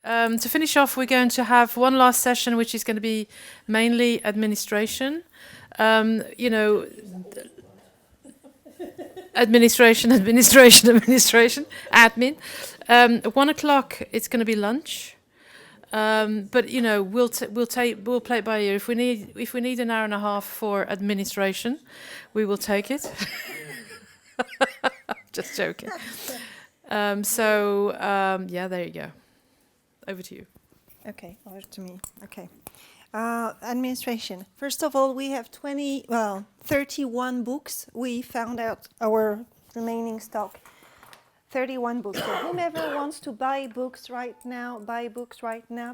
To finish off, we're going to have one last session, which is going to be mainly administration. You know, administration, admin. 1 o'clock, it's going to be lunch. But you know, we'll play it by ear. If we need an hour and a half for administration, we will take it. Just joking. Yeah, there you go. Over to you. Okay, over to me. Okay. Administration. First of all, we have 31 books. We found out our remaining stock. 31 books. So whomever wants to buy books right now,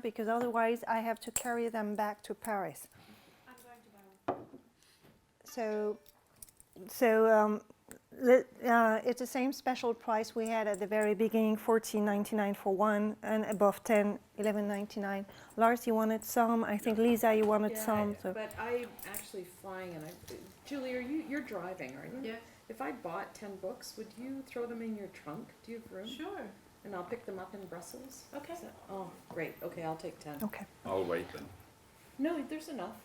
because otherwise I have to carry them back to Paris. I'm going to buy one. It's the same special price we had at the very beginning, $14.99 for one, and above 10, $11.99. Lars, you wanted some. I think Lisa, you wanted some. So. But I'm actually flying, and Julie, you're driving, aren't you? Yeah. If I bought 10 books, would you throw them in your trunk? Do you have room? Sure. And I'll pick them up in Brussels? Okay. Oh, great. Okay, I'll take 10. Okay. I'll wait then. No, there's enough.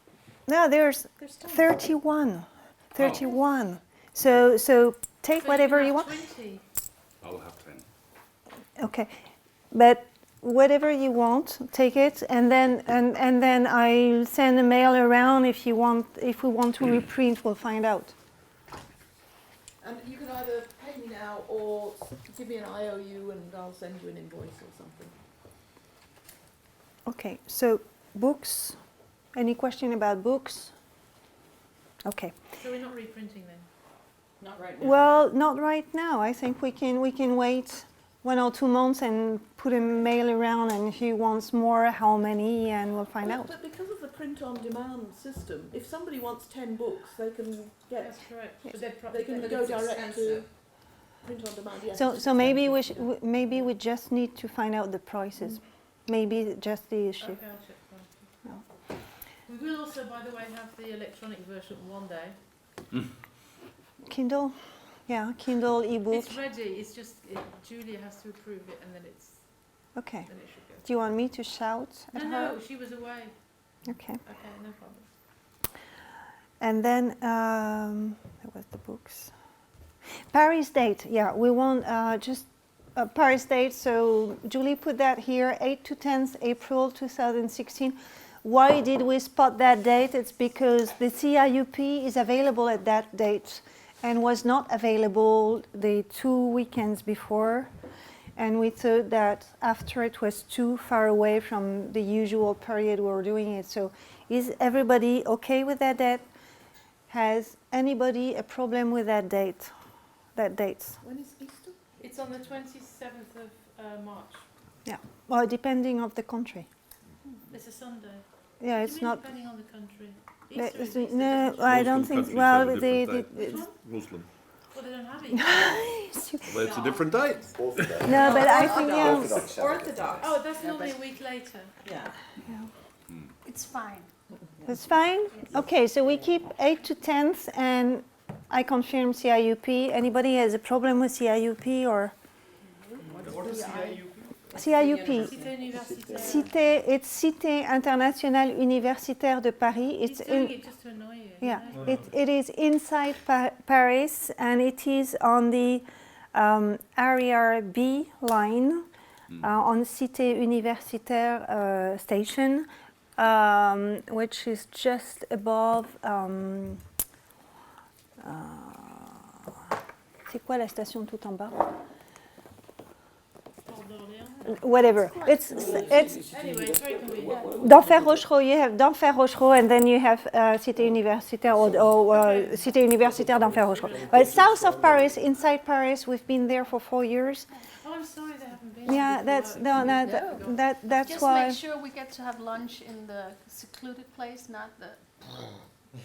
No, there's There's 10. 31. 31. So take whatever you want. 20. I'll have 10. Okay, but whatever you want, take it, and then I'll send a mail around if we want to reprint. We'll find out. And you can either pay me now or give me an IOU and I'll send you an invoice or something. Okay, so books. Any question about books? Okay. So we're not reprinting then? Not right now. Well, not right now. I think we can wait 1 or 2 months and put a mail around, and if he wants more, how many, and we'll find out. But because of the print-on-demand system, if somebody wants 10 books, they can get. That's correct. Yes. But They can But go it's direct expensive. to print-on-demand. Yes. So maybe maybe we just need to find out the prices. Maybe just the issue. Okay, I'll check that. We will also, by the way, have the electronic version one day. Kindle, yeah, Kindle ebook. It's ready. It's just Julia has to approve it, and then it Okay. should go. Do you want me to shout at her? No, she was away. Okay. Okay, no problem. And then that was the books. Paris date. Yeah, we want just a Paris date. So Julie put that here, 8 to 10th April 2016. Why did we spot that date? It's because the CIUP is available at that date and was not available the 2 weekends before. And we thought that after it was too far away from the usual period we were doing it. So is everybody okay with that date? Has anybody a problem with that date? That dates? When is Easter? It's on the 27th of March. Yeah. Well, depending on the country. It's a Sunday. Yeah, What it's do you mean not. depending on the country. No, Easter is it's- Easter, no, isn't it? I don't Muslim think. countries Well, have a different Which one? Muslim. Well, they don't have it. Well, it's a different date. No, but I think yeah. Orthodox. Oh, that's normally a week later. Yeah. It's fine. That's fine. Okay, so we keep 8 to 10th, and I confirm CIUP. Anybody has a problem with CIUP or What is CIU? CIUP? Cité universitaire. Cité, it's Cité Internationale Universitaire de Paris. He's It's doing in, it just to annoy you. yeah, you know? it is inside Paris, and it is on the Area B line on Cité Universitaire station, which is just above. C'est quoi la station tout en bas? Port d'Orléans. Whatever. It's Anyway, it's very convenient. d'Enfer Rochereau. You have d'Enfer Rochereau, and then you have Cité Universitaire or Cité Universitaire d'Enfer Rochereau. But south of Paris, inside Paris, we've been there for 4 years. Oh, I'm sorry they haven't been. Yeah, that's no, no, that's Just why. make sure we get to have lunch in the secluded place, not the.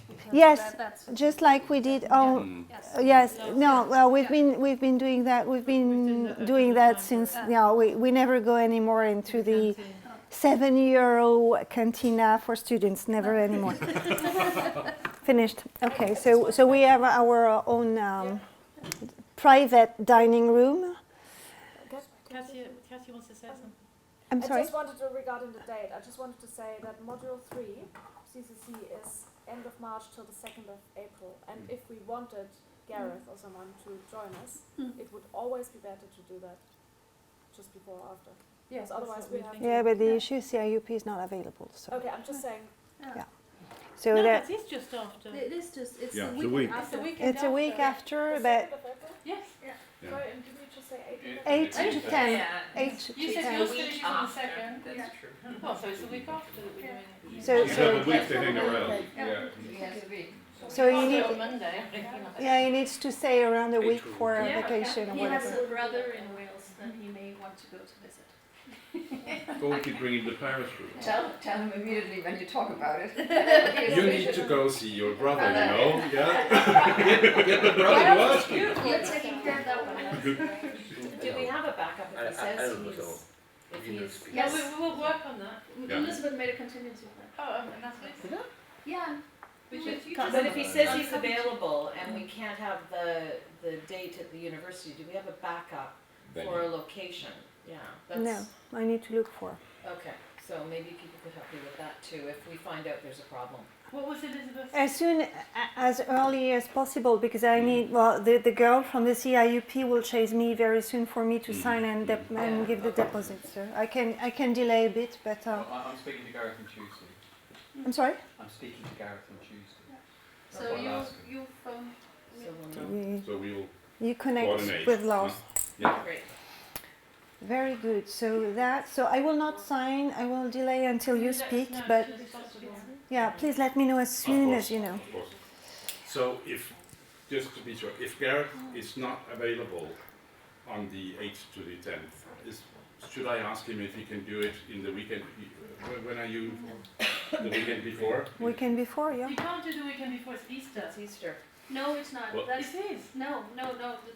because Yes, that's just like we did. Oh, yes. yes. No, well, we've been doing that. We've been doing that since. We never go anymore into the €7 cantina for students. Never anymore. Finished. Okay, so we have our own private dining room. Cassie wants to say something. I'm I sorry. just wanted to, regarding the date, I just wanted to say that Module 3, CCC, is end of March till the 2nd of April. And if we wanted Gareth or someone to join us, it would always be better to do that just before or after. Yes, Otherwise we have Yeah, but the issue is CIUP is not available. So, Okay, I'm just saying. so No, that but it's just after. It is just, it's Yeah, the it's a weekend week. It's after. the weekend it's a week after, The but 2nd of April? Yes. Yeah. Sorry, and did we just say 8th? 8 to 10. Yeah. 8 to You said 10. yours finishes on the second. That's true. Oh, so it's the week after that we're doing it. So, You have so, a week to hang around. Yeah. Yes, a week. so you Can't do it need, on Monday. yeah, he needs to stay around a week for Yeah, vacation or He has whatever. a brother in Wales that he may want to go to visit. Or we could bring him the Paris group. Tell him immediately when you talk about it. You need to go see your brother, you know? Yeah? Get the brother what? You're taking care of that one. Do we have a backup if he says he's, Yeah, we will work on that. Yeah. Elizabeth made a contingency plan. Oh, and that's nice. Yeah. But if he says he's available and we can't have the date at the university, do we have a backup for a location? Yeah, that's. No, I need to look for. Okay, so maybe people could help you with that too, if we find out there's a problem. What was Elizabeth? As soon, as early as possible, because I need, well, the girl from the CIUP will chase me very soon for me to sign and, and give the deposit. So I can delay a bit, but I'm speaking to Gareth on Tuesday. I'm sorry? I'm speaking to Gareth on Tuesday. So you phone So we'll know. So we'll You connect coordinate. with Lars. Yeah. Great. Very good. So I will not sign. I will delay until you speak, but yeah, please let me know as soon as you know. Of course. So if, just to be sure, if Gareth is not available on the 8th to the 10th, should I ask him if he can do it in the weekend? When are you? The weekend before? Weekend before, yeah. You can't do the weekend before it's Easter. It's Easter. No, it's not. Well, That's It is. no. The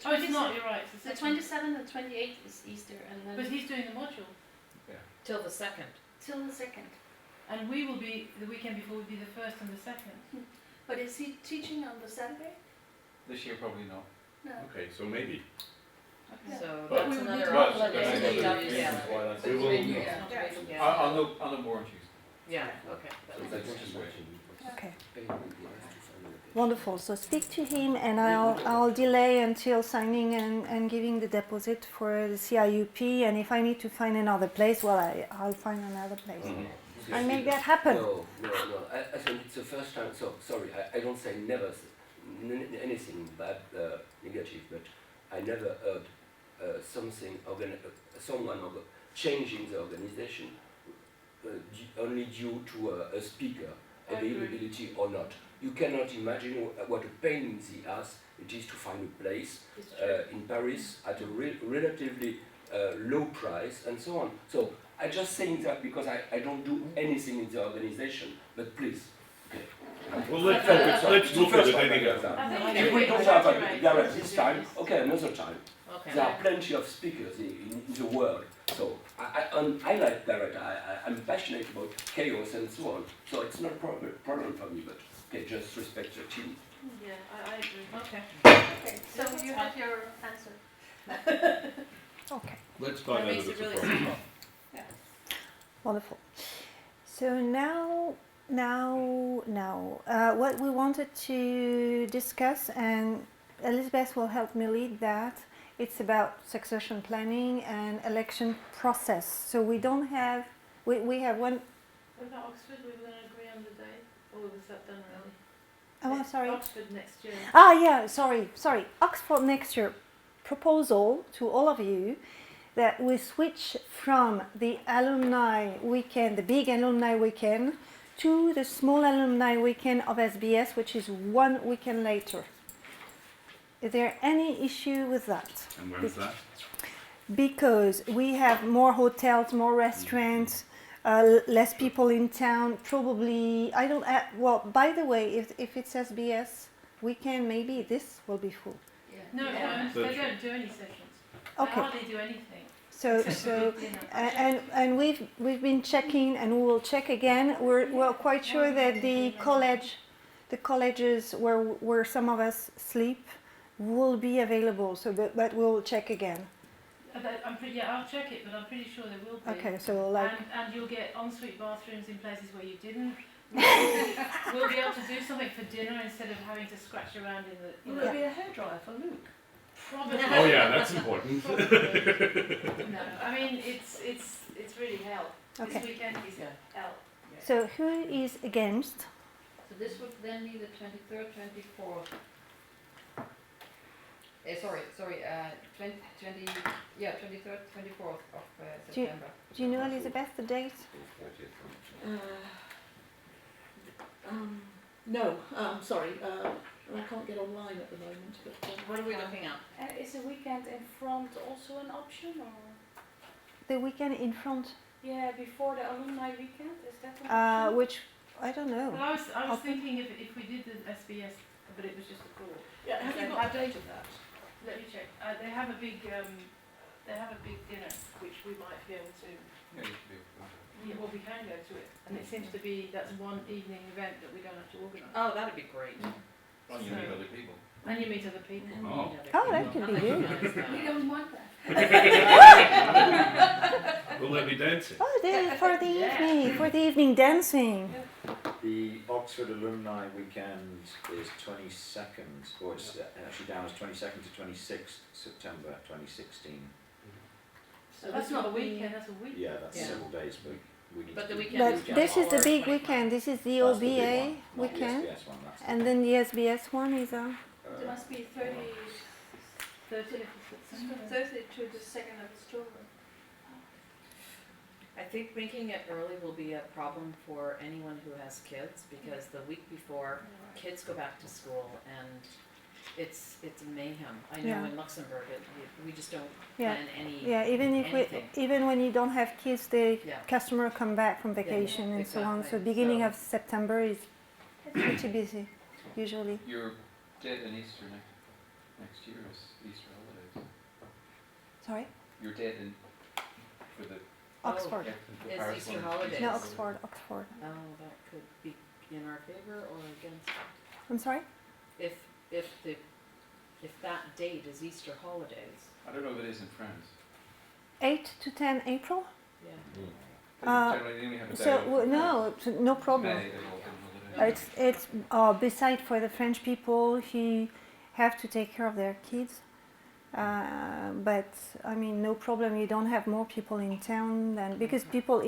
Oh, it's not. You're right. It's The the second. 27th and 28th is Easter, and then But he's doing the module, Till the 2nd. till the 2nd. and we will be the weekend before. Will be the first and the second. But is he teaching on the Saturday? This year, probably not. No. Okay, so maybe. Okay. So But- that's we will another need But to- option. that's Yeah. another Yeah. reason Yeah. why that's. We will. Yeah. I'll know more on Tuesday. Yeah, okay. That was That's Okay. Wonderful. So speak to him, and I'll delay until signing and giving the deposit for the CIUP. And if I need to find another place, well, I'll find another place. I'll make that happen. No. I think it's the first time. So sorry, I don't say never anything bad, negative, but I never heard someone changing the organization only due to a speaker availability or not. You cannot imagine what a pain in the ass it is to find a place in Paris at a relatively low price and so on. So I'm just saying that because I don't do anything in the organization, but please. Okay. Well, let's look at it anyhow. If we don't have a Gareth this time, okay, another time. Okay. There are plenty of speakers in the world. So I like Gareth. I'm passionate about chaos and so on. So it's not a problem for me, but okay, just respect your team. Yeah, I agree. Okay. Okay, so you have your answer. Okay. Let's That find out makes if it it's a really problem. simple. Wonderful. So now, what we wanted to discuss, and Elizabeth will help me lead that, it's about succession planning and election process. So we don't have, we have one, What about Oxford? We were going to agree on the date, or was that done already? oh, I'm sorry. Oxford next year. Ah, yeah, sorry. Oxford next year. Proposal to all of you that we switch from the alumni weekend, the big alumni weekend, to the small alumni weekend of SBS, which is 1 weekend later. Is there any issue with that? And when is that? Because we have more hotels, more restaurants, less people in town. Probably, I don't. Well, by the way, if it's SBS weekend, maybe this will be full. No, Yeah. they don't do any sessions. They Okay. hardly do anything. So You know. and we've been checking, and we will check again. We're quite sure that the colleges where some of us sleep will be available. So but we'll check again. I'll check it, but I'm pretty sure there will be. Okay, so like, And you'll get ensuite bathrooms in places where you didn't. We'll be able to do something for dinner instead of having to scratch around in the. Will there be a hairdryer for Luke? Probably. Oh yeah, that's important. No, I mean it's really hell. Okay. This weekend is hell. so who is against? So this would then be the 23rd, 24th. Sorry, 23rd, 24th of Do you- September. Do you know, Elizabeth, the date? No, sorry, I can't get online at the moment, but. What are we looking at? Is a weekend in front also an option, or The weekend in front, yeah, before the alumni weekend? Is that an option? which, I don't know. Well, I was I'll thinking if we did the SBS, but it was just a call. Yeah, have you got a date of that? Let me check. They have a big dinner which we might be able to. Yeah, you should be able to. Yeah, well, we can go to it, and it seems to be that's one evening event that we don't have to organise. Oh, that'd be great. Well, you meet other people. And you meet other people. Oh. Oh, that could be good. We don't want that. Will there be dancing? Oh, for the evening dancing. The Oxford Alumni Weekend is 22nd, or it's actually down as 22nd to 26th September 2016. So that's not a weekend, that's a week. Yeah, that's Yeah. several days, but we need But to the do weekend But is just this is the all big 25. weekend. This is the That's the big OBA one, not the weekend, SBS one, that's and then the SBS one is It must be 30 30th of September. to the 2nd of October. I think making it early will be a problem for anyone who has kids, because the week before, kids go back to school and it's mayhem. I know Yeah. in Luxembourg, we just don't Yeah. plan any. yeah. Anything. Even when you don't have kids, the Yeah. customer come back from vacation and so on. So exactly. beginning So- of September is pretty busy, usually. You're dead in Easter next year is Easter holidays. Sorry, You're dead in for the Oxford. the It's Paris Easter one. holidays. No, Oxford. Oh, that could be in our favor or against. I'm sorry. If that date is Easter holidays, I don't know if it is in France. 8 to 10 April. yeah. Uh, They generally only have a day So off. no, no problem. May, they're all on holiday. It's beside for the French people, he have to take care of their kids. But I mean, no problem. You don't have more people in town than because people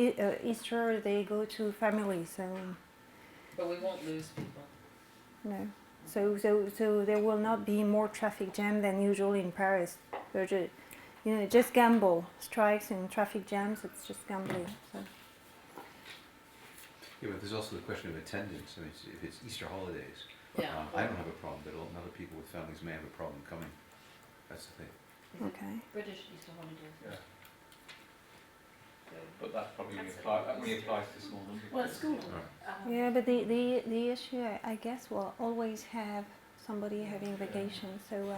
Easter they go to family, so But we won't lose people. no. So there will not be more traffic jam than usual in Paris. They're just, just gamble strikes and traffic jams. It's just gambling. So. Yeah, but there's also the question of attendance. I mean, if it's Easter holidays, Yeah. I don't have a problem, but other people with families may have a problem coming. That's the thing. Okay. British Easter holidays. Yeah. So, But that probably only That's only applies to small numbers. Well, at school. Yeah, but the issue I guess will always have somebody having vacation. So.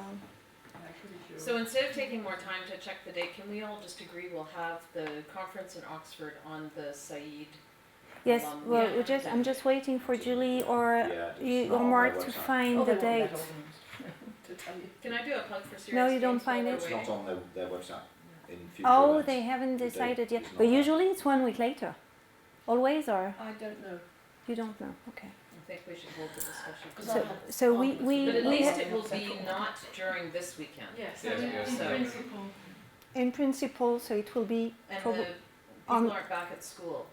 So instead of taking more time to check the date, can we all just agree we'll have the conference in Oxford on the Said? Yes, well, Yeah. I'm just waiting for Julie or it's or not on Mark their to website. find Oh, the they want date. to tell you. Can I do a plug for Serious No, you don't Games while find we're it? It's waiting? not on their website in future Oh, events. they haven't The date decided yet. is not But there. usually it's 1 week later. Always, or I don't know. you don't know? Okay. I think we should hold the discussion. So we But at we least ha- it will be not during this weekend. Yes, Yes, yes. in So- principle. in principle, so it will be And prob- the on- people aren't back at school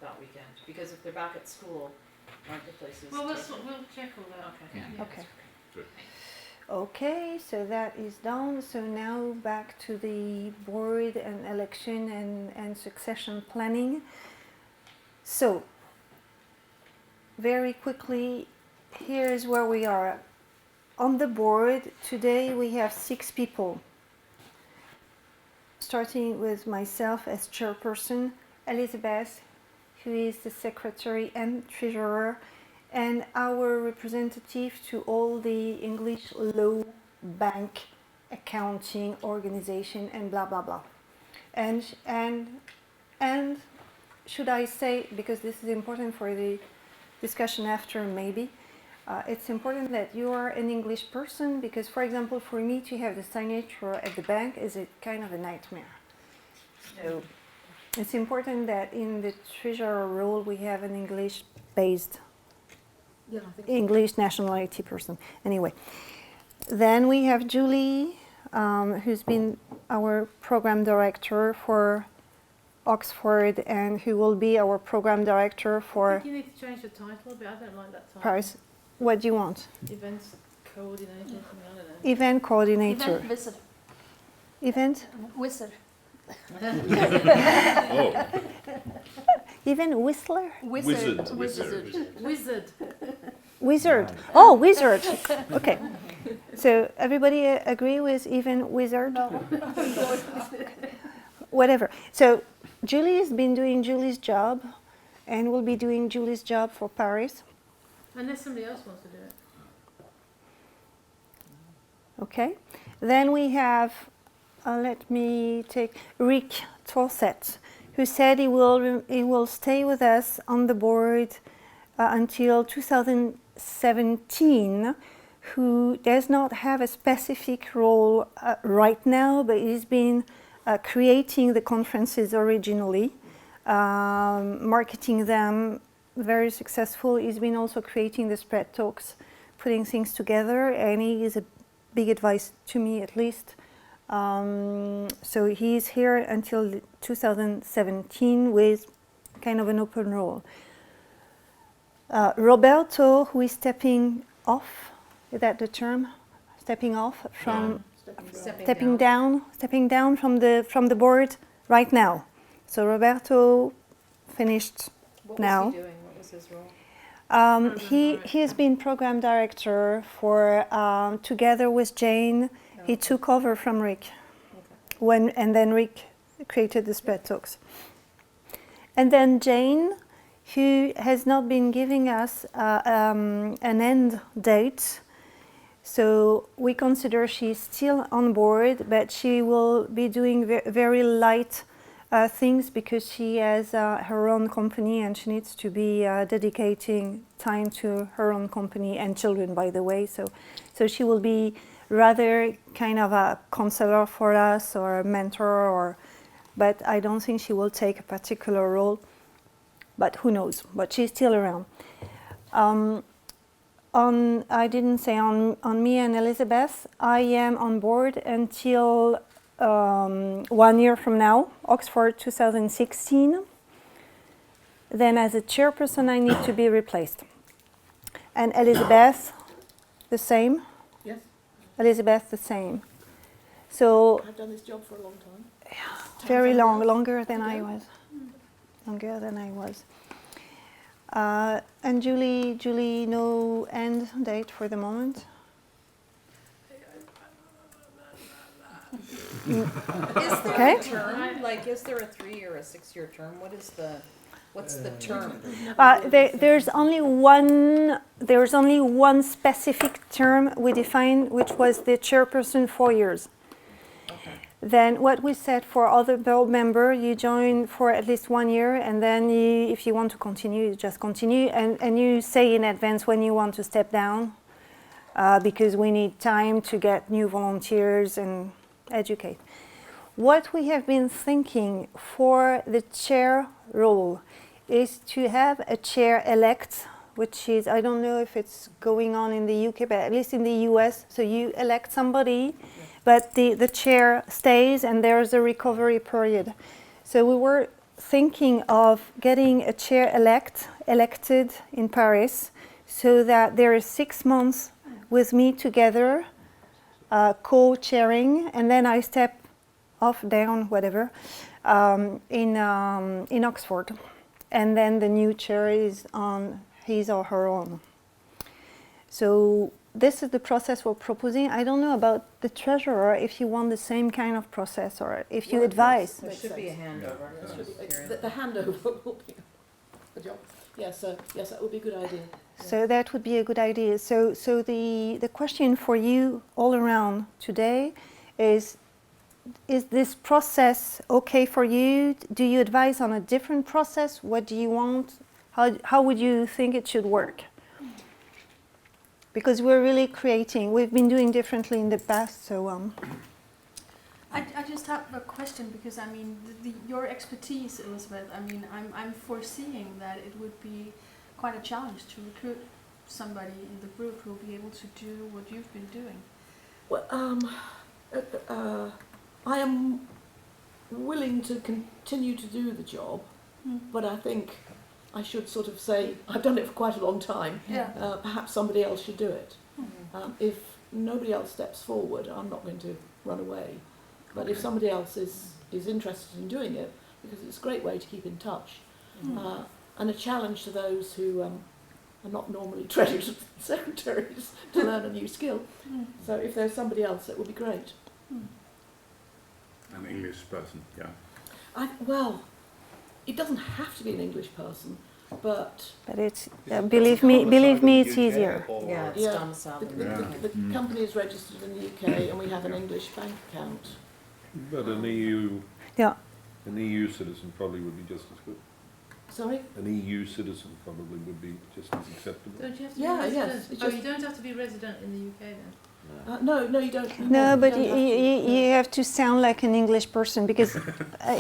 that weekend, because if they're back at school, aren't the places Well, taken? we'll check all that. Okay. Yeah. Okay. Good. Okay, so that is done. So now back to the board and election and succession planning. So, very quickly, here's where we are. On the board, today we have 6 people. Starting with myself as chairperson, Elizabeth, who is the secretary and treasurer, and our representative to all the English law, bank, accounting, organization, and blah blah blah. And should I say, because this is important for the discussion after maybe, It's important that you are an English person because, for example, for me to have the signature at the bank is a kind of a nightmare. So it's important that in the treasurer role we have an English-based, Yeah, I think English nationality person. Anyway, then we have Julie, who's been our program director for Oxford and who will be our program director I for think you need to change the title a bit. I don't like that title. Paris. What do you want? Events coordinator, something, I don't know. Event coordinator. Event wizard. Event? Wizard. Oh, Event whistler? Wizard. Wizard. Wizard. Oh, wizard. Okay. So everybody agree with even wizard? Whatever. So Julie has been doing Julie's job and will be doing Julie's job for Paris. Unless somebody else wants to do it. Okay. Then we have, let me take Rick Torset, who said he will stay with us on the board until 2017, who does not have a specific role right now, but he's been creating the conferences originally, marketing them, very successful. He's been also creating the spread talks, putting things together, and he is a big advice to me at least. So he's here until 2017 with kind of an open role. Roberto, who is stepping off, is that the term? Stepping off from stepping down from the board right now. So Roberto finished now. What was he doing? What was his role? He has been program director for together with Jane. He took over from Rick and then Rick created the spread talks. And then Jane, who has not been giving us an end date. So we consider she's still on board, but she will be doing very light things because she has her own company and she needs to be dedicating time to her own company and children, by the way. So she will be rather kind of a counselor for us or a mentor, but I don't think she will take a particular role. But who knows? But she's still around. I didn't say on me and Elizabeth, I am on board until 1 year from now, Oxford 2016. Then as a chairperson, I need to be replaced. And Elizabeth, the same? Yes. Elizabeth, the same. So I've done this job for a long time. very long, longer than I was. Longer than I was. And Julie, no end date for the moment? Is there Okay. a term? Like, is there a 3 or a 6 year term? What's the term? There's only one specific term we defined, which was the chairperson 4 years. Okay. Then what we said for other board member, you join for at least 1 year, and then if you want to continue, you just continue, and you say in advance when you want to step down, because we need time to get new volunteers and educate. What we have been thinking for the chair role is to have a chair elect, which is, I don't know if it's going on in the UK, but at least in the US, so you elect somebody, but the chair stays and there's a recovery period. So we were thinking of getting a chair elected in Paris, so that there is 6 months with me together, co-chairing, and then I step off, down, whatever, in Oxford. And then the new chair is on his or her own. So this is the process we're proposing. I don't know about the treasurer, if you want the same kind of process or if you advise. There should be a handover. The handover will be the job. Yes, that would be a good idea. So that would be a good idea. So the question for you all around today is this process okay for you? Do you advise on a different process? What do you want? How would you think it should work? because we're really creating. We've been doing differently in the past, so I just have a question because I mean your expertise, Elizabeth. I mean I'm foreseeing that it would be quite a challenge to recruit somebody in the group who will be able to do what you've been doing. Well, I am willing to continue to do the job, but I think I should sort of say I've done it for quite a long time. Yeah. Perhaps somebody else should do it. If nobody else steps forward, I'm not going to run away. But if somebody else is interested in doing it, because it's a great way to keep in touch, and a challenge to those who are not normally trained secretaries to learn a new skill. So if there's somebody else, it would be great. An English person, yeah. Well, it doesn't have to be an English person, but it's believe me, it's easier. Yeah, it's yeah, domiciled in the, the the, the company is registered in the UK, and we have an English bank account. But an EU, Yeah. an EU citizen probably would be just as good. Sorry? An EU citizen probably would be just as acceptable. Don't you have to Yeah, be resident? yes, it's Oh, just- you don't have to be resident in the UK then? No, you don't. You No, don't- but you don't have to. you have to sound like an English person because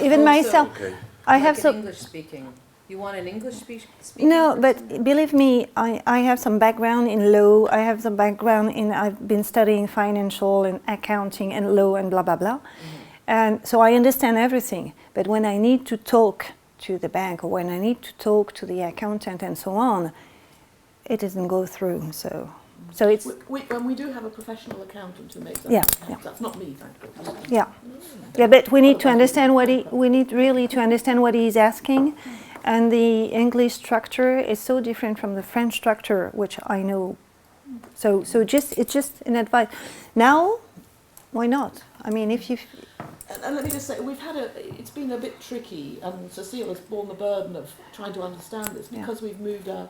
even myself, Okay. I have some. English speaking. You want an English speaking? No, but believe me, I have some background in law. I have some background in, I've been studying financial and accounting and law and blah, blah, blah. And so I understand everything. But when I need to talk to the bank or when I need to talk to the accountant and so on, it doesn't go through. So it's, And we do have a professional accountant who makes that. Yeah, account. That's not me, thank God. yeah. Yeah, but we need to understand we need really to understand what he's asking. And the English structure is so different from the French structure, which I know. So it's just an advice. Now, why not? I mean, if you... And let me just say, it's been a bit tricky, and Cecile has borne the burden of trying to understand this because we've moved our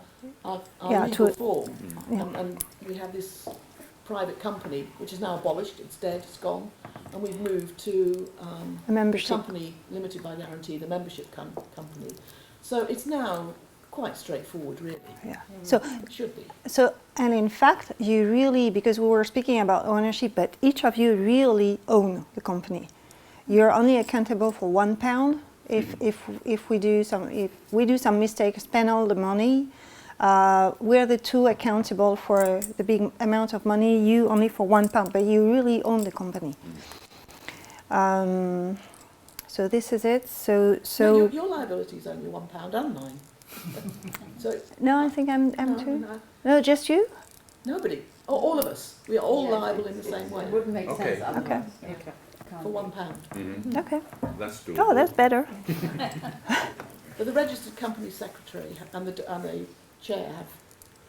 Yeah, legal to- form, yeah. and we have this private company, which is now abolished, it's dead, it's gone, and we've moved to A membership. company limited by guarantee, the membership company. So it's now quite straightforward, really. Yeah. So It should be. So, and in fact, you really, because we were speaking about ownership, but each of you really own the company. You're only accountable for £1. If we do some mistakes, spend all the money, we're the two accountable for the big amount of money. You only for £1, but you really own the company. So this is it. So No, your liability is only £1 and mine. So no, I think I'm no, too. no, No, just you. nobody, all of us, we are all liable in the same way. It wouldn't make Okay. sense Okay. For £1. Okay. That's doable. Oh, that's better. But the registered company secretary and the chair have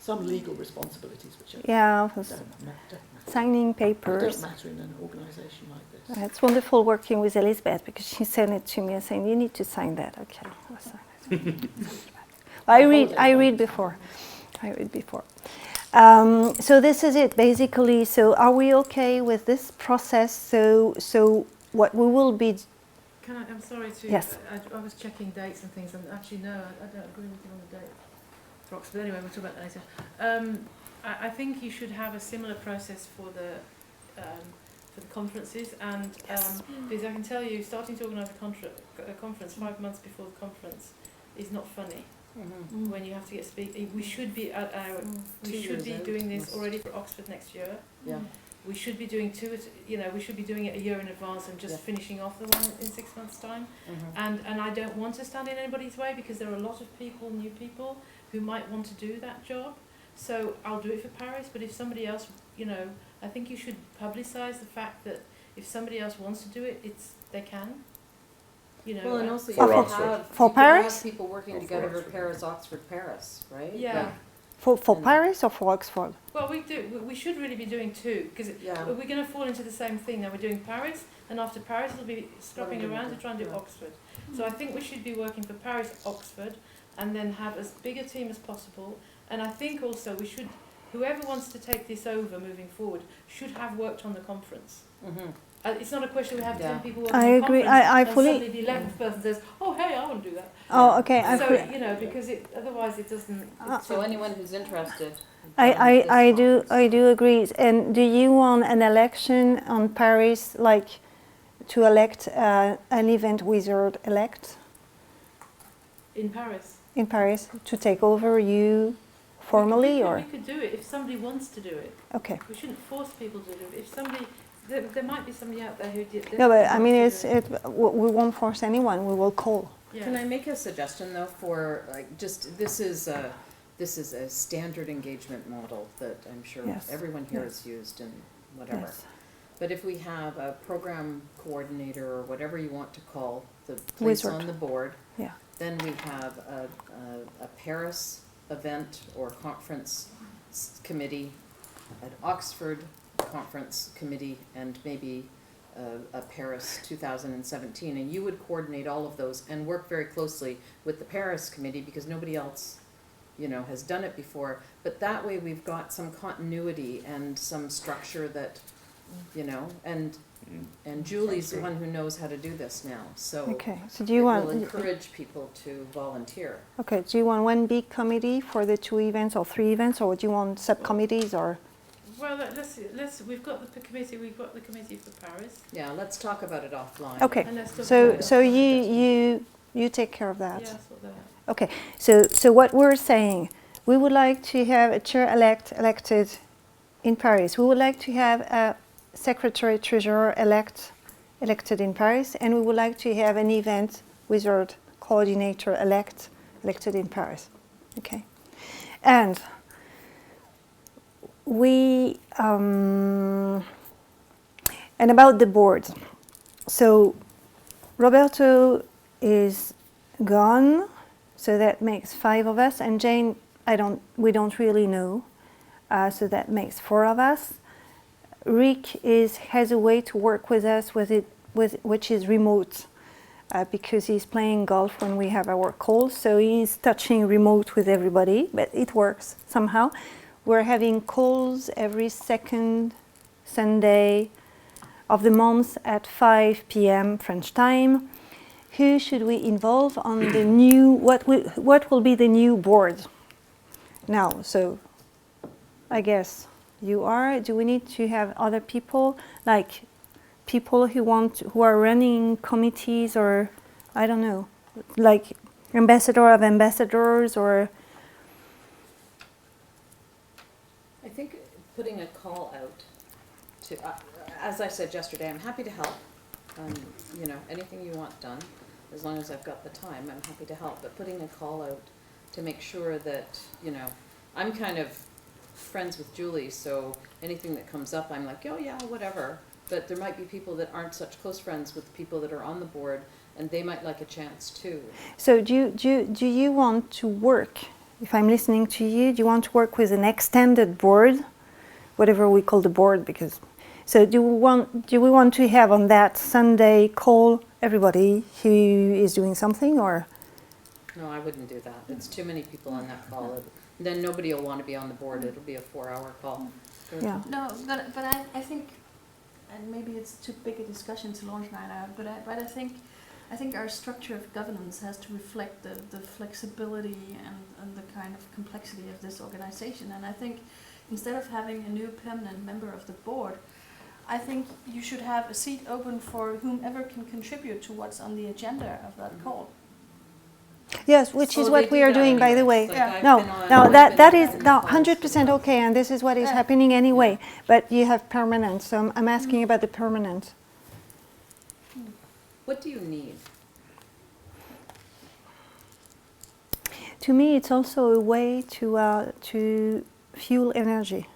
some legal responsibilities which Yeah, don't matter. signing They don't papers. matter in an organisation like this. It's wonderful working with Elizabeth because she sent it to me and saying, you need to sign that. Okay, I'll sign it. I read before. So this is it, basically. So are we okay with this process? So what we will be... I'm sorry to... Yes. I was checking dates and things, and actually, no, I don't agree with you on the date for Oxford. Anyway, we'll talk about that later. I think you should have a similar process for the conferences, and because I can tell you, starting to organise a conference 5 months before the conference is not funny. When you have to get we should be at our we should be doing this already for Oxford next year. Yeah. We should be doing we should be doing it a year in advance and just finishing off the one in 6 months' time. And I don't want to stand in anybody's way because there are a lot of people, new people, who might want to do that job. So I'll do it for Paris, but if somebody else, I think you should publicise the fact that if somebody else wants to do it, they can. Well, and also you For could Oxford. have, For you could Paris? have people working together for Paris, Oxford, Paris, right? Yeah. For Paris or for Oxford? Well, we should really be doing two, because we're going to fall into the same thing. Now we're doing Paris, and after Paris it'll be scrapping around to try and do Oxford. So I think we should be working for Paris, Oxford, and then have as big a team as possible. And I think also we should, whoever wants to take this over moving forward, should have worked on the conference. It's not a question we have Yeah. 10 people I working in agree. conference I and fully- suddenly the 11th person says, oh, hey, I want to do that. Oh, okay. I So, fully- you know, because otherwise it doesn't... So anyone who's interested. I do agree. And do you want an election on Paris, like to elect an event wizard elect In Paris. in Paris to take over you formally, we or could do it if somebody wants to do it. okay? We shouldn't force people to do it. If somebody... There might be somebody out there who did... No, but I mean, wants to it's do it. we won't force anyone. We will call. Yeah. Can I make a suggestion though for like just this is a standard engagement model that I'm sure Yes. everyone here Yes. has used and whatever. Yes. But if we have a program coordinator or whatever you want to call the place Wizard. on the board, Yeah. then we have a Paris event or conference committee, an Oxford conference committee, and maybe a Paris 2017, and you would coordinate all of those and work very closely with the Paris committee because nobody else, you know, has done it before. But that way we've got some continuity and some structure that, you know, and Julie's the one who knows how to do this now. So Okay. So do you it want? will encourage people to volunteer. Okay. Do you want one big committee for the 2 events or 3 events, or do you want subcommittees or? Well, we've got the committee for Paris. Yeah, let's talk about it offline. Okay. And let's talk So about it so offline. you take care of that. Yeah, sort that out. Okay, so what we're saying, we would like to have a chair-elect elected in Paris. We would like to have a secretary-treasurer elected in Paris, and we would like to have an event wizard coordinator elected in Paris. Okay, and we and about the board. So Roberto is gone, so that makes 5 of us, and Jane, we don't really know, so that makes 4 of us. Rick has a way to work with us which is remote, because he's playing golf when we have our calls, so he's touching remote with everybody, but it works somehow. We're having calls every second Sunday of the month at 5 p.m. French time. Who should we involve on the new, what will be the new board now? So I guess you are. Do we need to have other people, like people who are running committees, or I don't know, like ambassador of ambassadors, or? I think putting a call out to, as I said yesterday, I'm happy to help. You know, anything you want done, as long as I've got the time, I'm happy to help. But putting a call out to make sure that, you know, I'm kind of friends with Julie, so anything that comes up, I'm like, oh yeah, whatever. But there might be people that aren't such close friends with the people that are on the board, and they might like a chance too. So do you want to work, if I'm listening to you, do you want to work with an extended board, whatever we call the board, because, so do we want to have on that Sunday call everybody who is doing something, or? No, I wouldn't do that. It's too many people on that call. Then nobody will want to be on the board. It'll be a 4-hour call. Yeah. No, but I think, and maybe it's too big a discussion to launch right now, but I think our structure of governance has to reflect the flexibility and the kind of complexity of this organization. And I think instead of having a new permanent member of the board, I think you should have a seat open for whomever can contribute to what's on the agenda of that call. Yes, which is what we are doing, by the way. Like No, that is now 100% okay, and this is what is happening anyway. But you have permanent, so I'm asking about the permanent. What do you need? To me, it's also a way to fuel energy.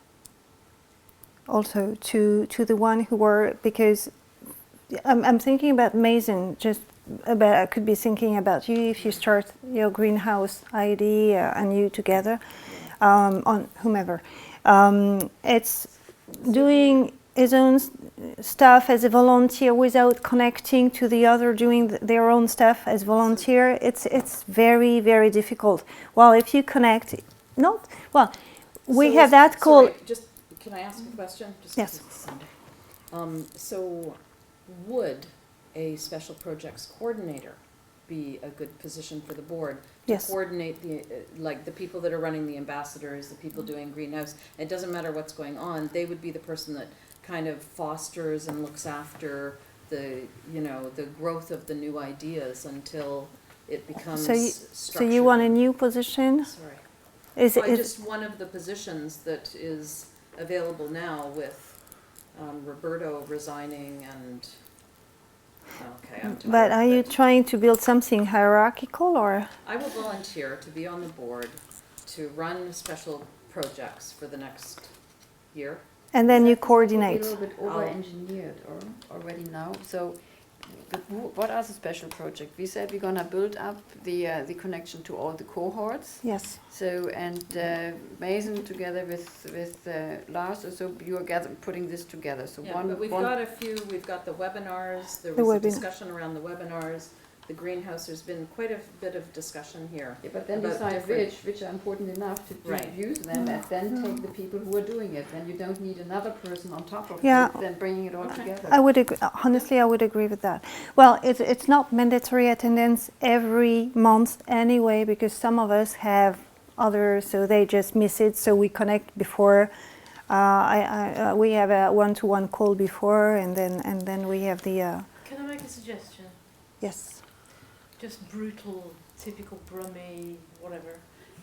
Also, to the one who are, because I'm thinking about Mason, just about, I could be thinking about you if you start your greenhouse idea and you together, on whomever. It's doing his own stuff as a volunteer without connecting to the other doing their own stuff as volunteer. It's very, very difficult. Well, if you connect, we have that call. Sorry, just can I ask a question? Just yes. So would a special projects coordinator be a good position for the board? Yes. To coordinate the, like the people that are running the ambassadors, the people doing greenhouse, it doesn't matter what's going on, they would be the person that kind of fosters and looks after the, you know, the growth of the new ideas until it becomes So structured. you want a new position? Sorry. Is Well, it? just one of the positions that is available now with Roberto resigning and, okay, I'm tired. But are you trying to build something hierarchical or? I will volunteer to be on the board to run special projects for the next year. And then you A coordinate. little bit over-engineered or already now. So, what are the special projects? We said we're gonna build up the connection to all the cohorts. Yes. So and Mason together with Lars. So you are putting this together. So Yeah, one. but we've got a few, we've got the webinars, there The was a webinar. discussion around the webinars, the greenhouse, there's been quite a bit of discussion here. Yeah, but then about decide different- which are important enough to Right. use them, and then take the people who are doing it. Then you don't need another person on top of Yeah. it. Then bringing it all together. I would agree, honestly, I would agree with that. Well, it's not mandatory attendance every month anyway, because some of us have others, so they just miss it. So we connect before. We have a one-to-one call before, and then we have the. Can I make a suggestion? Yes. Just brutal, typical Brummie, whatever,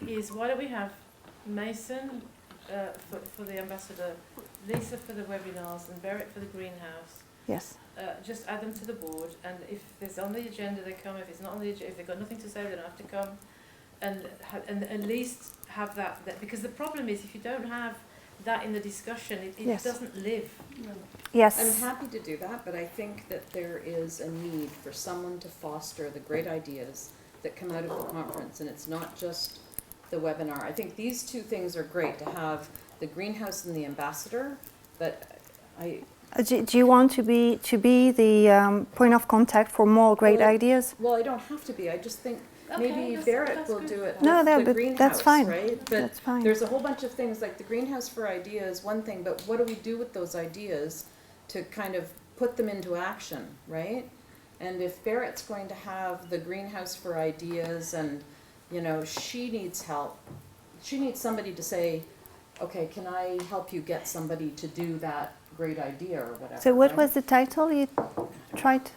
is why don't we have Mason for the ambassador, Lisa for the webinars, and Berit for the greenhouse. Yes. Just add them to the board, and if it's on the agenda, they come. If it's not on the agenda, if they've got nothing to say, they don't have to come. And at least have that, because the problem is if you don't have that in the discussion, it Yes. doesn't live. Yes. I'm happy to do that, but I think that there is a need for someone to foster the great ideas that come out of the conference, and it's not just the webinar. I think these two things are great, to have the greenhouse and the ambassador, but Do you want to be the point of contact for more great Well, ideas? well, I don't have to be, I just think Okay, maybe that's Barrett will good. do it No, with no, the but greenhouse, that's fine. right? But That's fine. there's a whole bunch of things, like the greenhouse for idea is one thing, but what do we do with those ideas to kind of put them into action, right? And if Barrett's going to have the greenhouse for ideas and, you know, she needs help, she needs somebody to say, okay, can I help you get somebody to do that great idea or whatever. So what right? was the title you tried?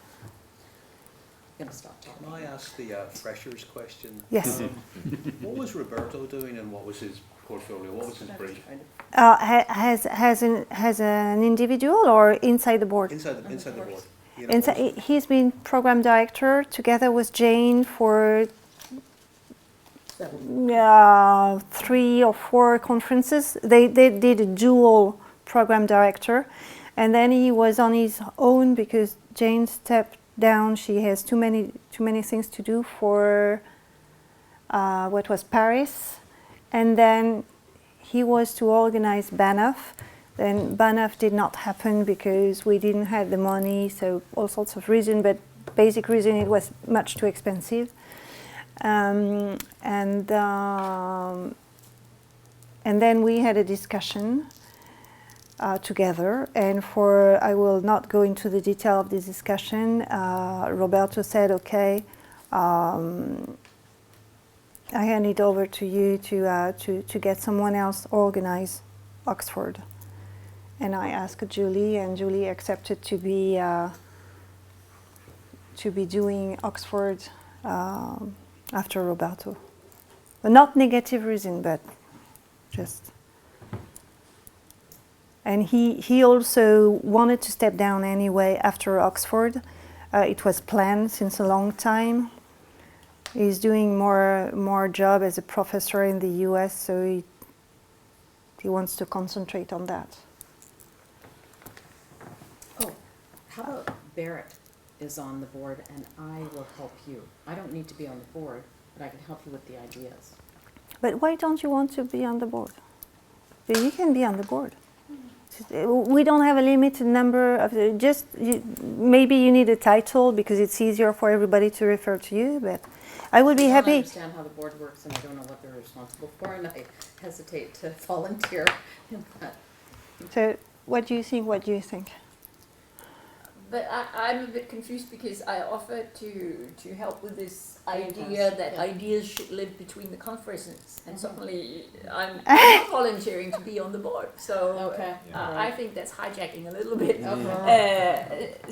I'm gonna stop talking. Can I ask the freshers question? Yes. What was Roberto doing and what was his portfolio? What was his brief? Has an individual or inside the board? Inside the board. You know, He's been program director together with Jane for 3 or 4 conferences. They did a dual program director, and then he was on his own because Jane stepped down. She has too many things to do for what was Paris, and then he was to organize Banff. Then Banff did not happen because we didn't have the money, so all sorts of reasons, but basic reason it was much too expensive. And then we had a discussion together, and I will not go into the detail of this discussion. Roberto said, okay, I hand it over to you to get someone else organize Oxford. And I asked Julie, and Julie accepted to be doing Oxford after Roberto. But not negative reason, but just. And he also wanted to step down anyway after Oxford. It was planned since a long time. He's doing more job as a professor in the US, so he wants to concentrate on that. Oh, how about Barrett is on the board and I will help you? I don't need to be on the board, but I can help you with the ideas. But why don't you want to be on the board? You can be on the board. We don't have a limited number of, maybe you need a title because it's easier for everybody to refer to you, but I would be happy. I don't understand how the board works and I don't know what they're responsible for, and I hesitate to volunteer in that. So what do you think? But I'm a bit confused because I offered to help with this idea that ideas should live between the conferences, and suddenly I'm not volunteering to be on the board. So I think that's hijacking a little bit.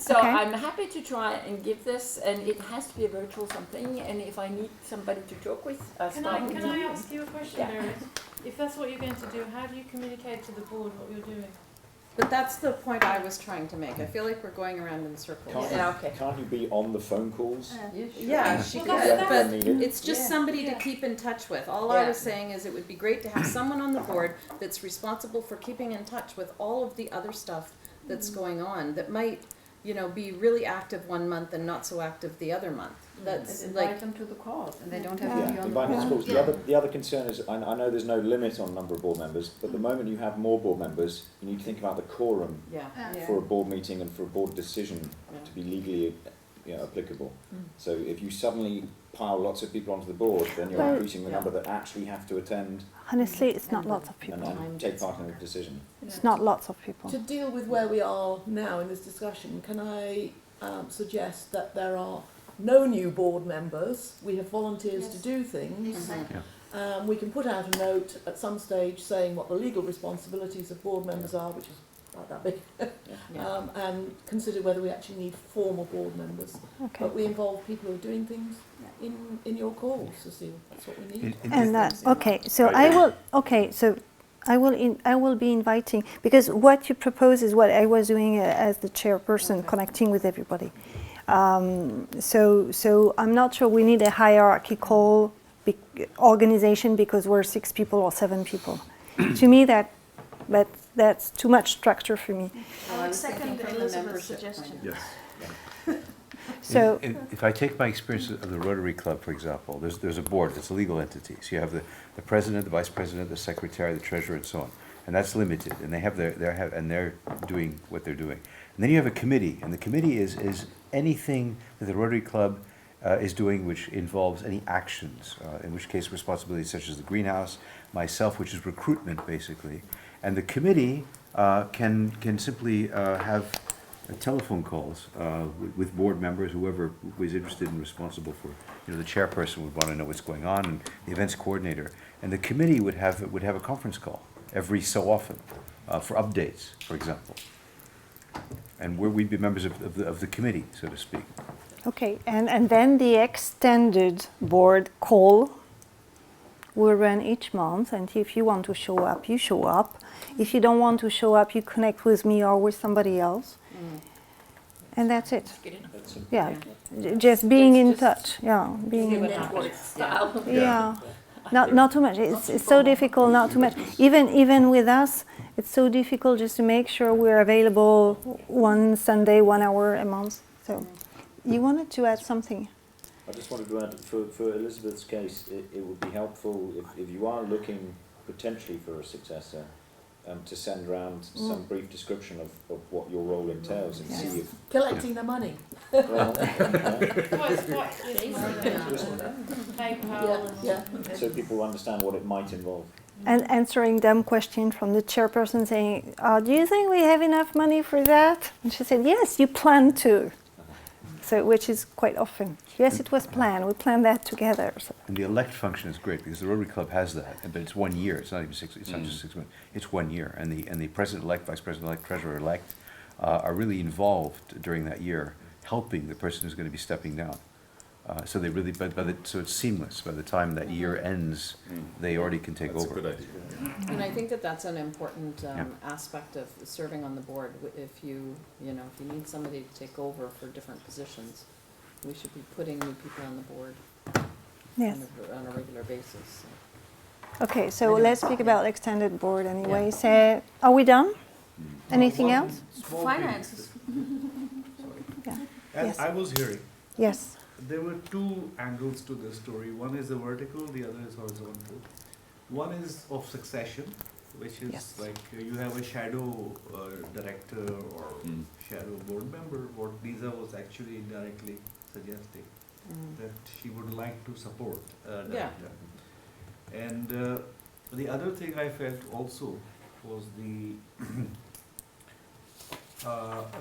So I'm happy to try and give this, and it has to be a virtual something. And if I need somebody to talk with, Can I ask you a question, Meredith? If that's what you're going to do, how do you communicate to the board what you're doing? But that's the point I was trying to make. I feel like we're going around in circles. Can't you be on the phone calls? Yeah, she could, but it's just somebody to keep in touch with. All I was saying is it would be great to have someone on the board that's responsible for keeping in touch with all of the other stuff that's going on that might, you know, be really active one month and not so active the other month. That's invite them to the calls, and they don't have to be on invite them to calls. board. The other concern is, I know there's no limit on number of board members, but the moment you have more board members, you need to think about the quorum for a board meeting and for a board decision to be legally applicable. So if you suddenly pile lots of people onto the board, then you're increasing the number that actually have to attend. Honestly, it's not lots of people. And take part in the decision. It's not lots of people. To deal with where we are now in this discussion, can I suggest that there are no new board members? We have volunteers to do things. We can put out a note at some stage saying what the legal responsibilities of board members are, which is not that big, and consider whether we actually need formal board members. But we involve people who are doing things in your calls to see that's what we need. And that so I will be inviting, because what you propose is what I was doing as the chairperson, connecting with everybody. So I'm not sure we need a hierarchical organization because we're 6 people or 7 people. To me, that's too much structure for me. I would second Elizabeth's suggestion. Yes. So, if I take my experience of the Rotary Club, for example, there's a board, it's a legal entity. So you have the president, the vice president, the secretary, the treasurer, and so on. And that's limited, and they have they're doing what they're doing. And then you have a committee, and the committee is anything that the Rotary Club is doing which involves any actions, in which case responsibilities such as the greenhouse, myself, which is recruitment basically. And the committee can simply have telephone calls with board members, whoever was interested and responsible for, the chairperson would want to know what's going on, and the events coordinator. And the committee would have a conference call every so often for updates, for example. And we'd be members of the committee, so to speak. okay, and then the extended board call will run each month, and if you want to show up, you show up. If you don't want to show up, you connect with me or with somebody else. And that's it. Just being in touch. Being in network style. Not too much. It's so difficult not too much. Even with us, it's so difficult just to make sure we're available one Sunday, 1 hour a month. So, you wanted to add something? I just wanted to add, for Elizabeth's case, it would be helpful if you are looking potentially for a successor, to send around some brief description of what your role entails and see if... Collecting the money. So people understand what it might involve. And answering them question from the chairperson saying, do you think we have enough money for that? And she said, yes, you plan to. So, which is quite often. Yes, it was planned. We planned that together. So. And the elect function is great because the Rotary Club has that, but it's 1 year. It's not even 6. It's not just 6 months. It's 1 year, and the president-elect, vice president-elect, treasurer-elect are really involved during that year, helping the person who's going to be stepping down. So they really, so it's seamless. By the time that year ends, they already can take over. That's a good idea. And I think that's an important aspect of serving on the board. If you need somebody to take over for different positions, we should be putting new people on the board on a regular basis. So. Okay, so let's speak about extended board anyway. So, are we done? Anything else? Finances. Yes. I was hearing. Yes. There were 2 angles to this story. One is the vertical, the other is horizontal. One is of succession, which is like you have a shadow director or shadow board member. What Lisa was actually indirectly suggesting that she would like to support director. And the other thing I felt also was the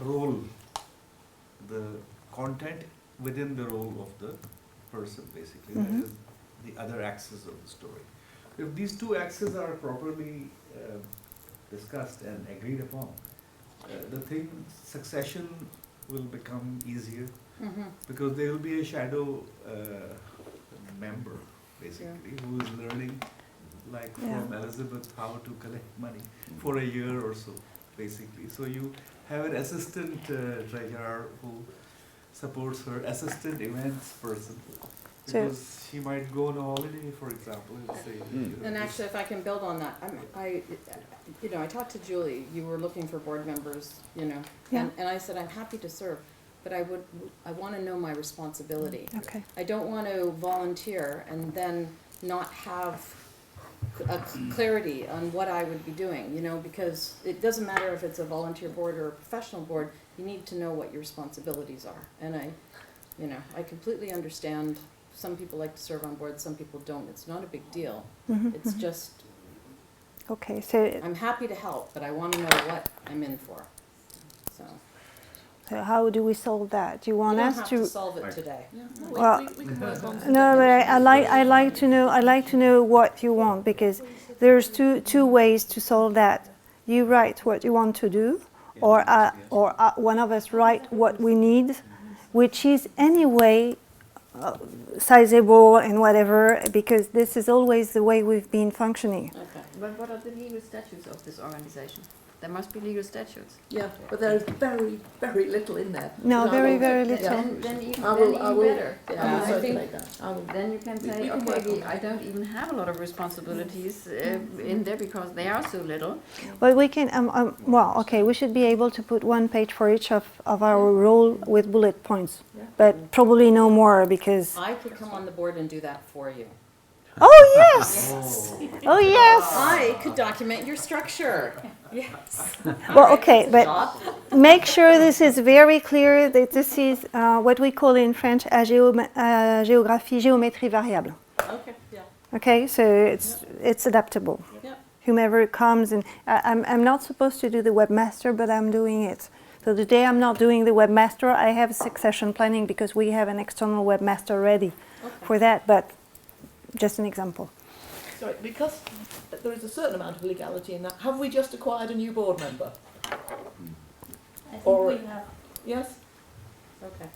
role the content within the role of the person, basically. Mhm. That is the other axis of the story. If these two axes are properly discussed and agreed upon, the thing, succession will become easier, because there will be a shadow member, basically, who is learning, like from Elizabeth, how to collect money for a year or so, basically. So you have an assistant treasurer who supports her, assistant events person, because she might go on a holiday, for example, and say. And actually, if I can build on that, I talked to Julie, you were looking for board members, Yeah. and I said, I'm happy to serve, but I want to know my responsibility. Okay. I don't want to volunteer and then not have a clarity on what I would be doing, because it doesn't matter if it's a volunteer board or a professional board, you need to know what your responsibilities are. And I completely understand, some people like to serve on boards, some people don't. It's not a big deal. It's just, Okay, so I'm happy to help, but I want to know what I'm in for. So how do we solve that? Do you want you don't us have to? to solve it today. Well, we can work on no, but I like to know what you want, because there's two ways to solve that. You write what you want to do, or one of us write what we need, which is anyway sizable and whatever, because this is always the way we've been functioning. Okay. But what are the legal statutes of this organization? There must be legal statutes. Yeah, but there's very, very little in there. No, And I very, will- very yeah. little. Then even I will better. I Yeah, will I circulate that. I will. Then you can say, we can okay, work on I don't even have a lot of responsibilities in there because they are so little. But we can, okay, we should be able to put one page for each of our role with bullet points, but probably no more, because. I could come on the board and do that for you. Oh yes! Oh yes! I could document your structure. Yes. Well, okay, but make sure this is very clear that this is what we call in French a géométrie variable. Okay. Yeah. Okay, so it's adaptable. Yep. Whomever comes, and I'm not supposed to do the webmaster, but I'm doing it. So the day I'm not doing the webmaster, I have succession planning, because we have an external webmaster ready for that. But just an example. Sorry, because there is a certain amount of legality in that. Have we just acquired a new board member? I think Or- we have. Yes? Okay.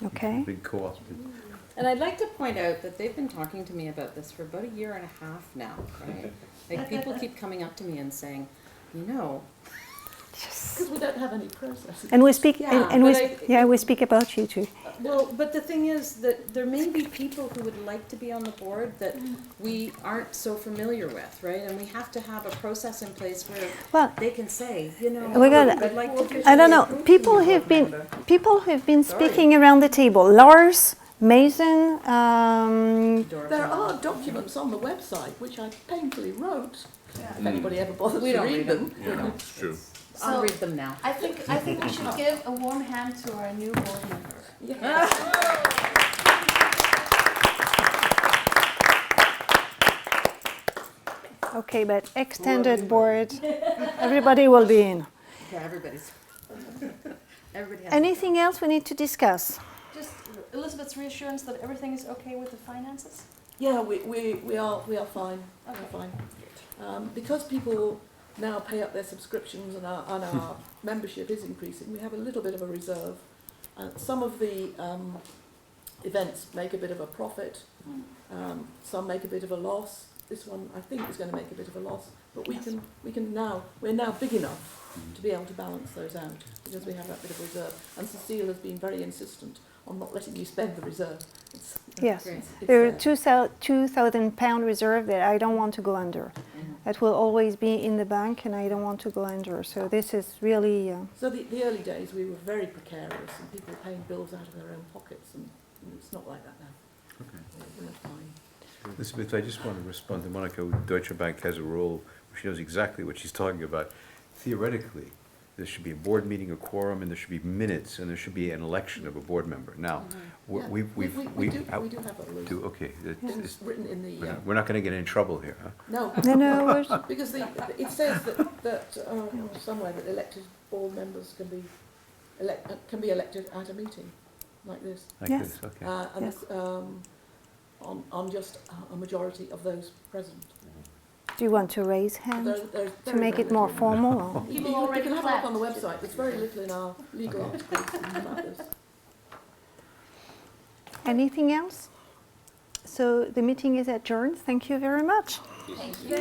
Okay. Big co-op. And I'd like to point out that they've been talking to me about this for about a year and a half now, right? Like, people keep coming up to me and saying, Because we don't have any process. And we speak, Yeah, and we, but we speak about you too. well, but the thing is that there may be people who would like to be on the board that we aren't so familiar with, right? And we have to have a process in place where Well, they can say, we got. I'd like to. I don't know. People who've been speaking around the table. Lars, Mason. There are documents on the website which I painfully wrote. If anybody ever bothers We to don't read read them. Yeah, it's true. I'll read them now. I think we should give a warm hand to our new board member. Okay, but extended board. Everybody will be in. Yeah, everybody has. Anything else we need to discuss? Just Elizabeth's reassurance that everything is okay with the finances? Yeah, we are fine. Okay. We're fine. Because people now pay up their subscriptions and our membership is increasing, we have a little bit of a reserve. Some of the events make a bit of a profit, some make a bit of a loss. This one, I think, is going to make a bit of a loss, but we're now big enough to be able to balance those out, because we have that bit of reserve. And Cecile has been very insistent on not letting you spend the reserve. Yes, there are £2,000 reserve that I don't want to go under. That will always be in the bank, and I don't want to go under. So this is really. So the early days we were very precarious, and people were paying bills out of their own pockets, and it's not like that now. Okay. We're fine. Elizabeth, I just want to respond to Monica. Deutsche Bank has a role where she knows exactly what she's talking about. Theoretically, there should be a board meeting, a quorum, and there should be minutes, and there should be an election of a board member. Now, Yeah, we do have a rule. Okay. It's written in the. We're not going to get in trouble here, huh? No. No. Because it says that somewhere that elected board members can be can be elected at a meeting like this. Like Yes. this, okay. And Yes. on just a majority of those present. Do you want to raise hands to make it more formal? Or? You can have a look on the website. There's very little in our legal articles about this. Anything else? So the meeting is adjourned. Thank you very much. Thank you.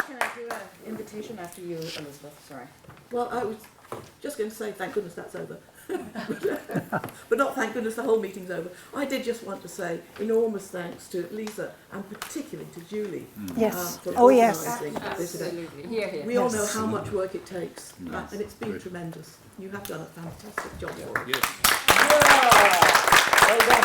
Can I do an invitation after you, Elizabeth? Sorry. Well, I was just going to say, thank goodness that's over. But not thank goodness the whole meeting's over. I did just want to say enormous thanks to Lisa and particularly to Julie Yes. for Oh, yes. organising this event. Absolutely. Here, here. We all know how much work it takes, Yes. and it's been Great. tremendous. You have done a fantastic job for it. Yes. Well done.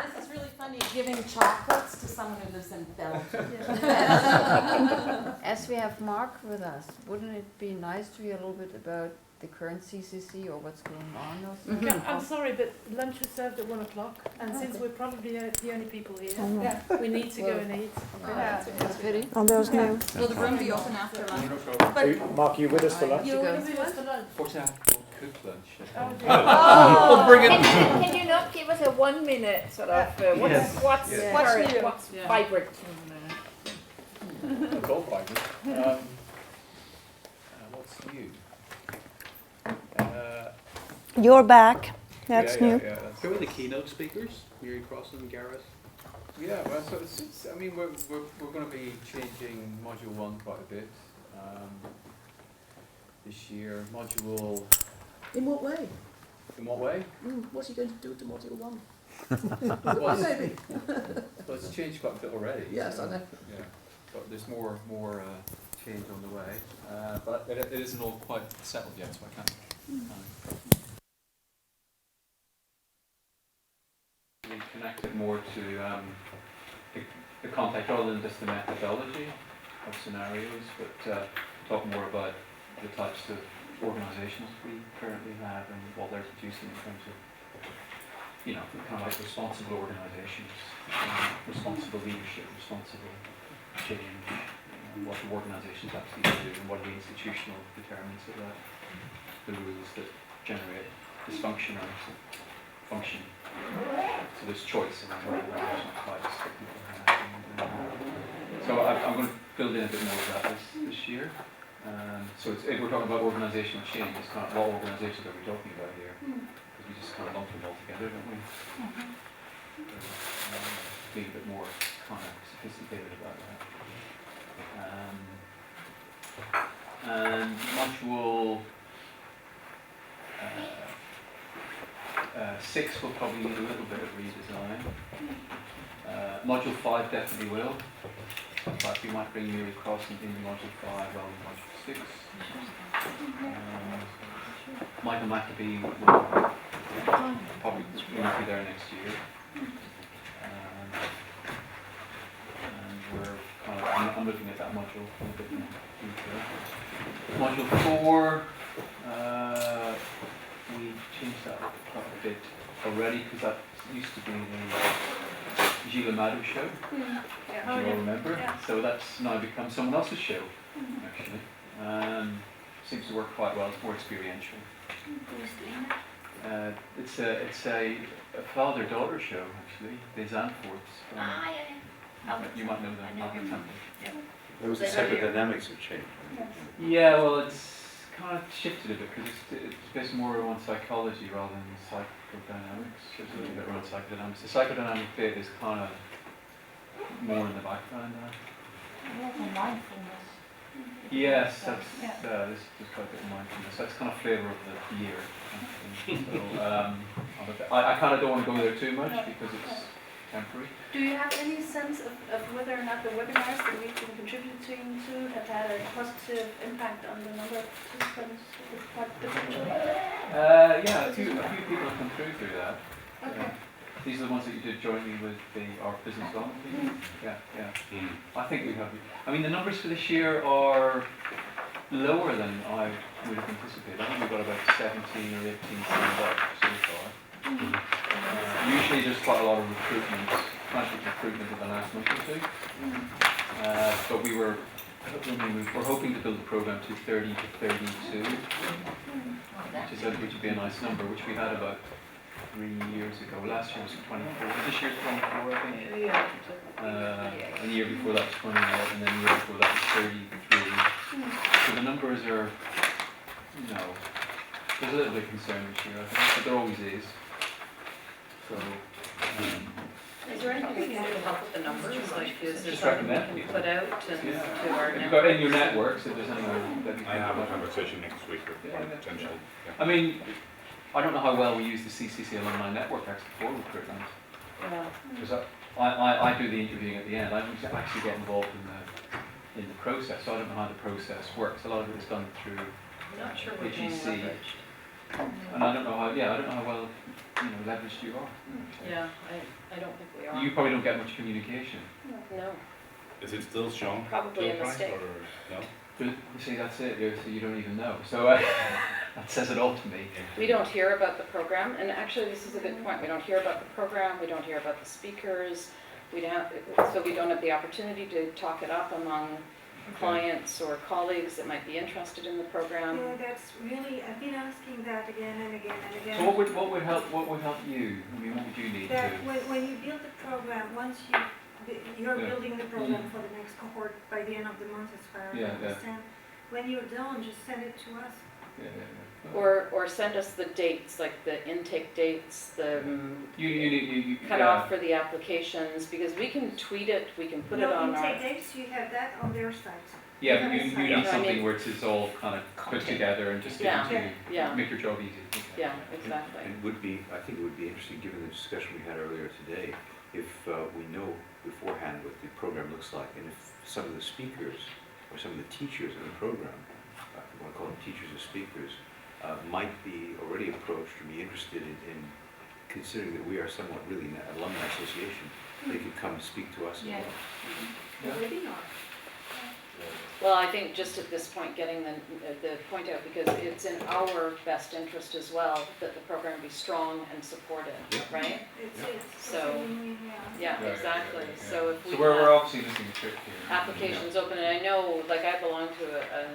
This is really funny, giving chocolates to someone who lives in Belgium. As we have Mark with us, wouldn't it be nice to hear a little bit about the current CCC or what's going on? Or something? Okay, I'm sorry, but lunch is served at 1 o'clock, and since we're probably the only people here, we need to go and eat. That's a pity. Oh, there's no. Will the room be open after lunch? Mark, are you with us for lunch? You're going to us for lunch. Fortunately, I cook lunch. Oh, bring it. Can you not give us a 1 minute sort of what's current, what's vibrant? It's all vibrant. What's new? You're back. That's yeah, new. Yeah, that's Who are the keynote speakers? Mary Crossan, Gareth? Yeah, well, so it's I mean, we're going to be changing Module 1 quite a bit this year. Module... In what way? In what way? What are you going to do to Module 1? Well, Maybe. well, it's changed quite a bit already. Yes, so, I know. Yeah, but there's more change on the way. But it isn't all quite settled yet, so I can't. We connect it more to the context rather than just the methodology of scenarios, but talk more about the types of organisations we currently have and what they're producing in terms of, you know, kind of like responsible organisations, responsible leadership, responsible change, what the organisations actually do and what are the institutional determinants of that, the rules that generate dysfunction or function. So there's choice in what organisations types that people have. So I'm going to build in a bit more of that this year. So if we're talking about organisational change, it's kind of what organisations are we talking about here? Because we just kind of lump them all together, don't we? Being a bit more kind of sophisticated about that. And module 6 will probably need a little bit of redesign. Module 5 definitely will. In fact, we might bring Mary Crossan in module 5 rather than module 6. Michael Maccabee will probably won't be there next year. And we're kind of, I'm looking at that module a bit more detail. Module 4, we changed that quite a bit already because that used to be the Gilles Amadou show. You all remember? Yeah. So that's now become someone else's show, actually. Seems to work quite well. It's more experiential. It's a father-daughter show, actually. The Zanforths. You might know them. There was a separate dynamics of change. Yeah, well, it's kind of shifted a bit because it's based more on psychology rather than psychodynamics. There's a little bit around psychodynamics. The psychodynamic bit is kind of more in the background now. More for mindfulness. Yes, that's there's quite a bit of mindfulness. That's kind of flavour of the year. So I kind of don't want to go there too much because it's temporary. Do you have any sense of whether or not the webinars that we've been contributing to have had a positive impact on the number of participants with what potential? Yeah, a few people have come through that. Okay. These are the ones that you did jointly with our business development people. Yeah. I think we have. I mean, the numbers for this year are lower than I would have anticipated. I think we've got about 17 or 18 signed up so far. Usually there's quite a lot of recruitment, frantic recruitment in the last month or two. But we're hoping to build the program to 30 to 32, which would be a nice number, which we had about 3 years ago. Last year was 24. This year's 24, I think. And the year before that was 28, and then the year before that was 33. So the numbers are, there's a little bit of concern this year, I think, but there always is. So. Is there anything we can do to help with the numbers? Like, is there Just something recommend we can people. put out to our If you've got in your networks? networks, if there's anyone that you I can have a put out. conversation next week with potential. I mean, I don't know how well we use the CCC alumni network actually for recruitment. Yeah. Because I do the interviewing at the end. I don't actually get involved in the process, so I don't know how the process works. A lot of it is done through I'm not sure we're being HEC. leveraged. And I don't know how well leveraged you are. Yeah, I don't think we are. You probably don't get much communication. No. Is it still Sean? Probably a Gilbride, mistake. or no? But you see, that's it. So you don't even know. So that says it all to me. We don't hear about the program, and actually this is a good point. We don't hear about the program, we don't hear about the speakers, so we don't have the opportunity to talk it up among clients or colleagues that might be interested in the program. Yeah, that's really, I've been asking that again and again and again. So what would help you? I mean, what would you need That to? when you build the program, once you're building the program for the next cohort by the end of the month, as far as I understand. When you're done, just send it to us. Or send us the dates, like the intake dates, the You cutoff for the applications, because we can tweet it, we can put it on our. Intake dates, you have that on their site. Yeah, but you need I something mean, where it's all kind of put together and just Yeah, given to you, yeah. make your job easy. Yeah, exactly. And I think it would be interesting, given the discussion we had earlier today, if we know beforehand what the program looks like, and if some of the speakers or some of the teachers in the program, I want to call them teachers or speakers, might be already approached or be interested in considering that we are somewhat really an alumni association, they could come speak to us as well. Well, I think just at this point, getting the point out, because it's in our best interest as well that the program be strong and supported, right? So, yeah, exactly. So if we So we're have obviously missing a trick here. applications open, and I know, like, I belong to a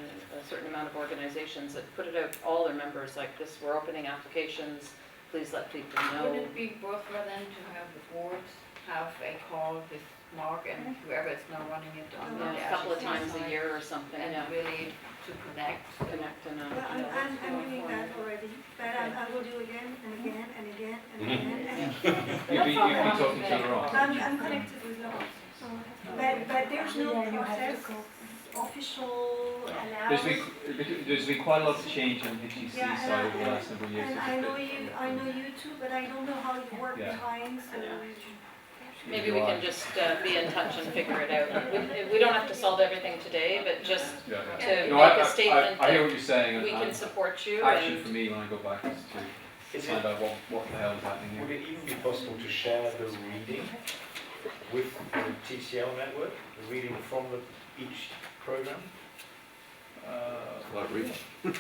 certain amount of organizations that put it out to all their members, like this, we're opening applications, please let people know. Would it be worthwhile then to have the board have a call with Mark and whoever is now running it on the A couple of RCC times a side, year or something, and yeah. really to connect. And Well, I'm doing that already, but I will do again and again and again and again. You'll be talking each other off. I'm connected with Laurent. But there's no process, official analysis. There's been quite a lot of change on HEC Yeah, side over the last number of years. And I know you too, but I don't know how you work behind, so. Maybe we can just be in touch and figure it out. We don't have to solve everything today, but just to make a statement I hear what that you're saying. we can support you. Action And for me when I go back is to find out what the hell is happening here. Would it even be possible to share the reading with the TCL network, the reading from each program? A lot of reading. No,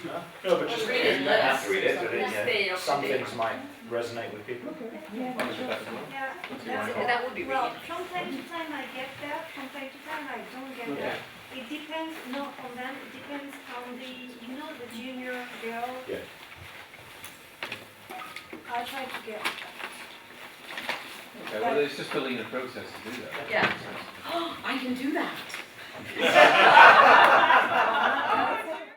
but just Read it you don't have less. to read it, but Stay up to some date. things might resonate with people. That would be Well, really from time to time I get that, from time to time I don't get that. It depends, not on them, it depends on the junior girl. Yeah. I try to get that. Okay, well, it's just building a process to do that. Yeah. I can do that.